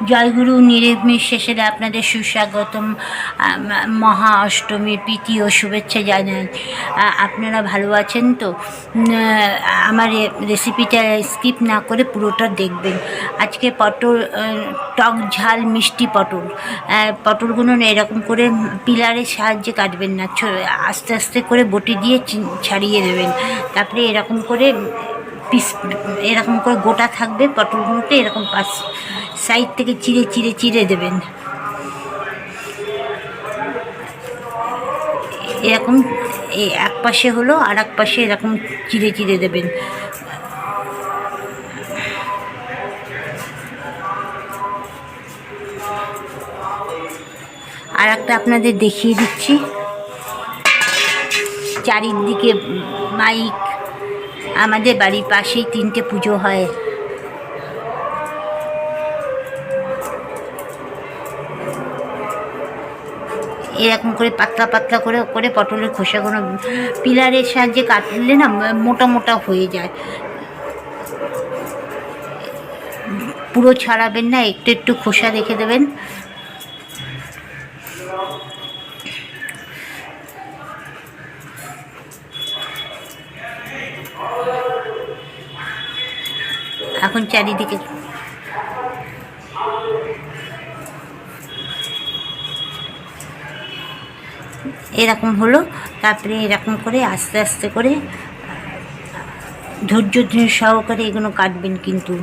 জয়গুরু নির্বিশেষে আপনাদের সুস্বাগতম। মহা অষ্টমীর প্রীতি ও শুভেচ্ছা জানাই। আপনারা ভালো আছেন তো? আমার রেসিপিটা স্কিপ না করে পুরোটা দেখবেন। আজকে পটল, টক ঝাল মিষ্টি পটল। পটলগুলো এরকম করে পিলারের সাহায্যে কাটবেন না, আস্তে আস্তে করে বটি দিয়ে ছাড়িয়ে দেবেন। তারপরে এরকম করে পিস, এরকম করে গোটা থাকবে পটলগুলোতে, এরকম পাশ সাইড থেকে চিড়ে চিড়ে চিড়ে দেবেন। এরকম এক পাশে হলো, আর এক পাশে এরকম চিড়ে চিড়ে দেবেন। আর একটা আপনাদের দেখিয়ে দিচ্ছি, চারিদিকে মাইক। আমাদের বাড়ির পাশেই 3টে পুজো হয়। এরকম করে পাতলা পাতলা করে করে পটলের খোসাগুলো পিলারের সাহায্যে কাটলে না মোটা মোটা হয়ে যায়। পুরো ছাড়াবেন না, একটু একটু খোসা রেখে দেবেন। এখন চারিদিকে এরকম হলো। তারপরে এরকম করে আস্তে আস্তে করে ধৈর্য সহকারে এগুলো কাটবেন, কিন্তু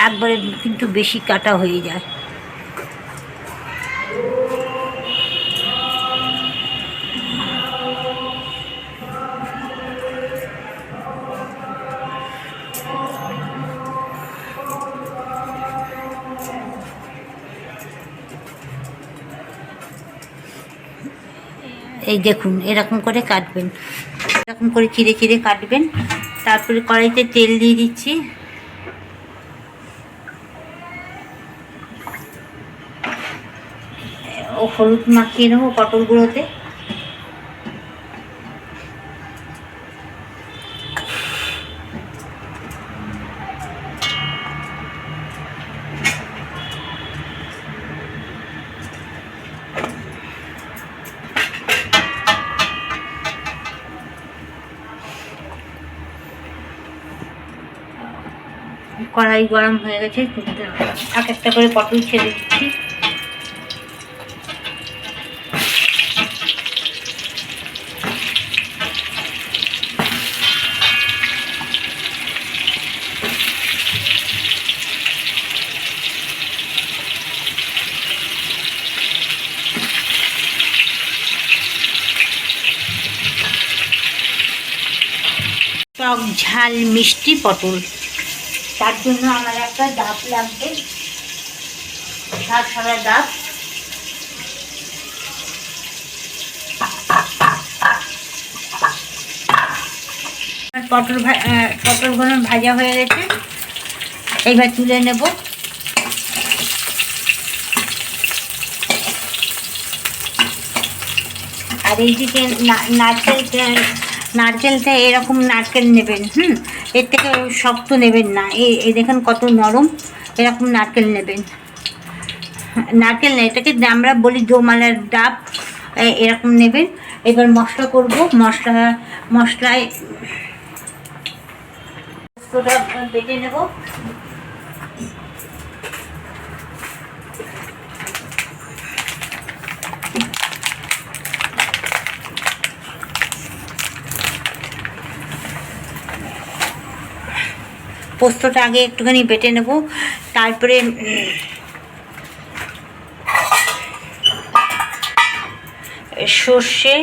একবারে কিন্তু বেশি কাটা হয়ে যায়। এই দেখুন, এরকম করে কাটবেন, এরকম করে চিড়ে চিড়ে কাটবেন। তারপরে কড়াইতে তেল দিয়ে দিচ্ছি। ও হলুদ মাখিয়ে নেবো পটলগুলোতে। কড়াই গরম হয়ে গেছে, এক একটা করে পটল ছেড়ে দিচ্ছি। টক ঝাল মিষ্টি পটল, তার জন্য আমার একটা ডাব লাগবে, সাদা ডাব। পটলগুলো ভাজা হয়ে গেছে, এইবার তুলে নেব। আর এইদিকে নারকেলটা এরকম নারকেল নেবেন, এর থেকে শক্ত নেবেন না। এই দেখেন কত নরম, এরকম নারকেল নেবেন। নারকেল না, এটাকে আমরা বলি দোমালার ডাব, এরকম নেবেন। এবার মশলা করব। মশলায় বেটে নেব। পোস্তটা আগে একটুখানি বেটে নেব, তারপরে সর্ষে,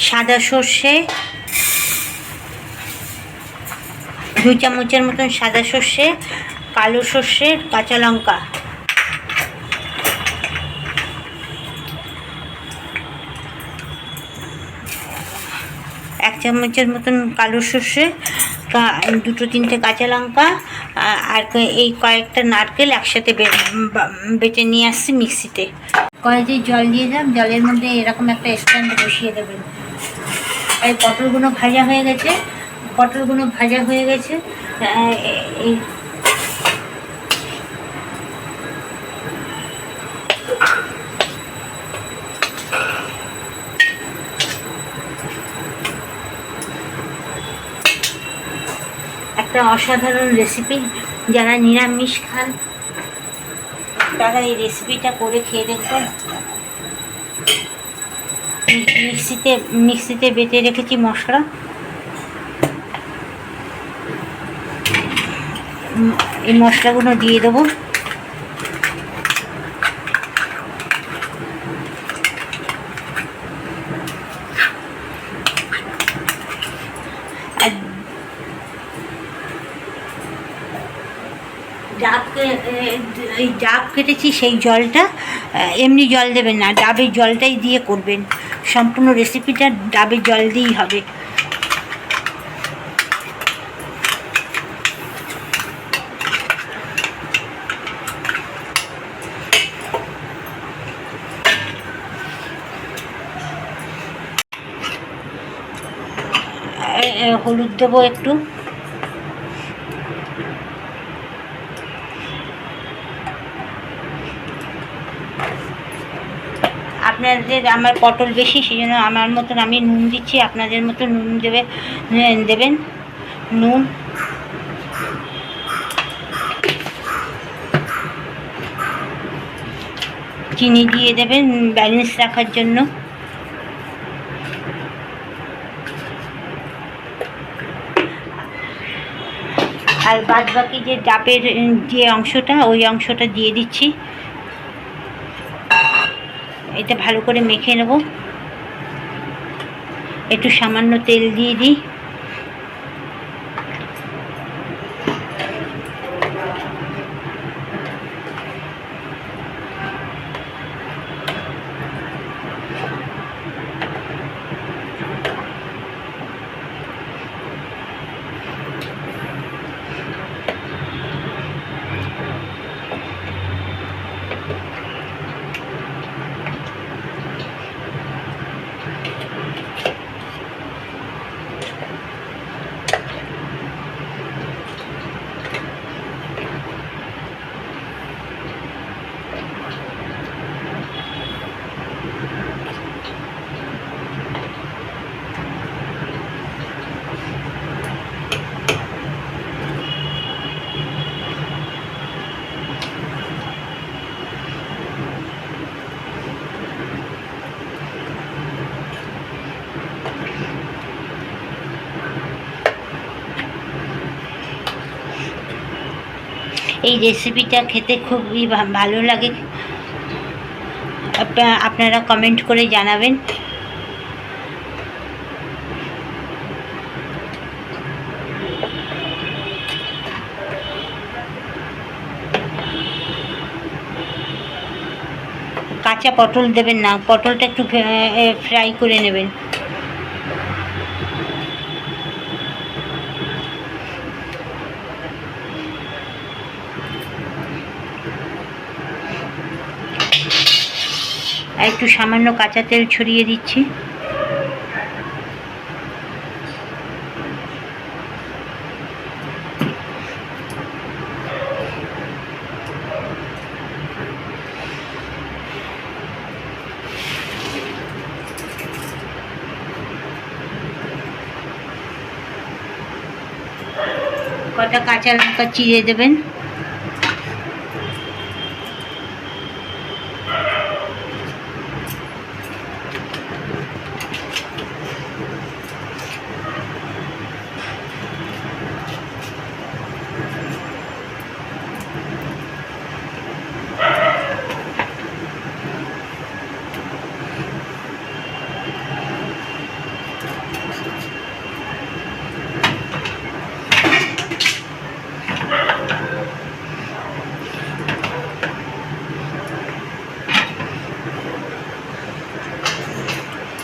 সাদা সর্ষে 2 চামচের মতন সাদা সর্ষে, কালো সর্ষে, কাঁচা লঙ্কা, এক চামচের মতন কালো সর্ষে, 2-3টে কাঁচা লঙ্কা, আর এই কয়েকটা নারকেল একসাথে বেটে নিয়ে আসছি মিক্সিতে। কড়াইতে জল দিয়ে দিলাম, জলের মধ্যে এরকম একটা স্ট্যান্ড বসিয়ে দেবেন। এই পটলগুলো ভাজা হয়ে গেছে, পটলগুলো ভাজা হয়ে গেছে। এই একটা অসাধারণ রেসিপি, যারা নিরামিষ খান তারা এই রেসিপিটা করে খেয়ে দেখবেন। মিক্সিতে বেটে রেখেছি মশলা, এই মশলাগুলো দিয়ে দেবো। ডাব কেটেছি, সেই জলটা এমনি জল দেবেন না, ডাবের জলটাই দিয়ে করবেন। সম্পূর্ণ রেসিপিটা ডাবের জল দিয়েই হবে। হলুদ দেবো একটু, আমার পটল বেশি, সেই জন্য আমার মতন আমি নুন দিচ্ছি, আপনাদের মতো নুন দেবেন নুন। চিনি দিয়ে দেবেন ব্যালেন্স রাখার জন্য। আর বাদ বাকি যে ডাবের যে অংশটা, ওই অংশটা দিয়ে দিচ্ছি। এটা ভালো করে মেখে নেব। একটু সামান্য তেল দিয়ে দিই। এই রেসিপিটা খেতে খুবই ভালো লাগে, আপনারা কমেন্ট করে জানাবেন। কাঁচা পটল দেবেন না, পটলটা একটু ফ্রাই করে নেবেন। আর একটু সামান্য কাঁচা তেল ছড়িয়ে দিচ্ছি। কটা কাঁচা লঙ্কা চিড়ে দেবেন।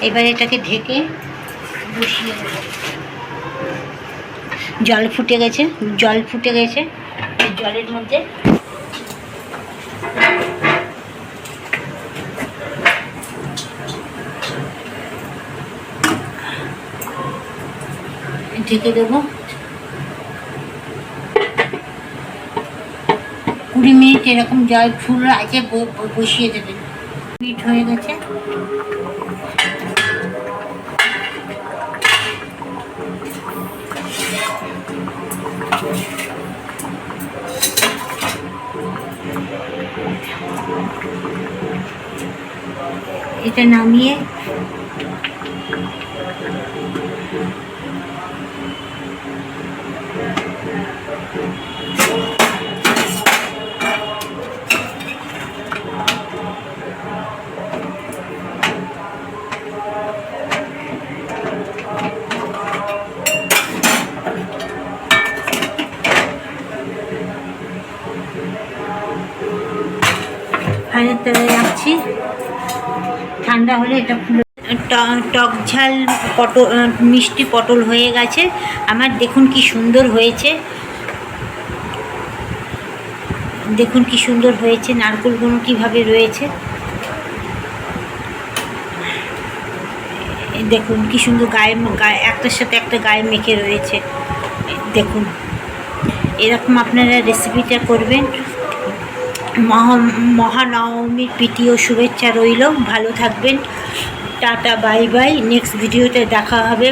এবার এটাকে ঢেকে বসিয়ে দেব। জল ফুটে গেছে, জলের মধ্যে ঢেকে দেবো। 20 মিনিট এরকম জল ফুল আছে বসিয়ে দেবেন। মিনিট হয়ে গেছে। এটা নামিয়ে ফ্যানের তলায় রাখছি। ঠান্ডা হলে এটা ফুলে টক ঝাল পটল মিষ্টি পটল হয়ে গেছে আমার। দেখুন কি সুন্দর হয়েছে, দেখুন কি সুন্দর হয়েছে, নারকেলগুলো কীভাবে রয়েছে, দেখুন কি সুন্দর গায়ে একটার সাথে একটা গায়ে মেখে রয়েছে। দেখুন এরকম আপনারা রেসিপিটা করবেন। মহানবমীর প্রীতি ও শুভেচ্ছা রইল। ভালো থাকবেন। Tata, bye bye. নেক্সট ভিডিওতে দেখা হবে।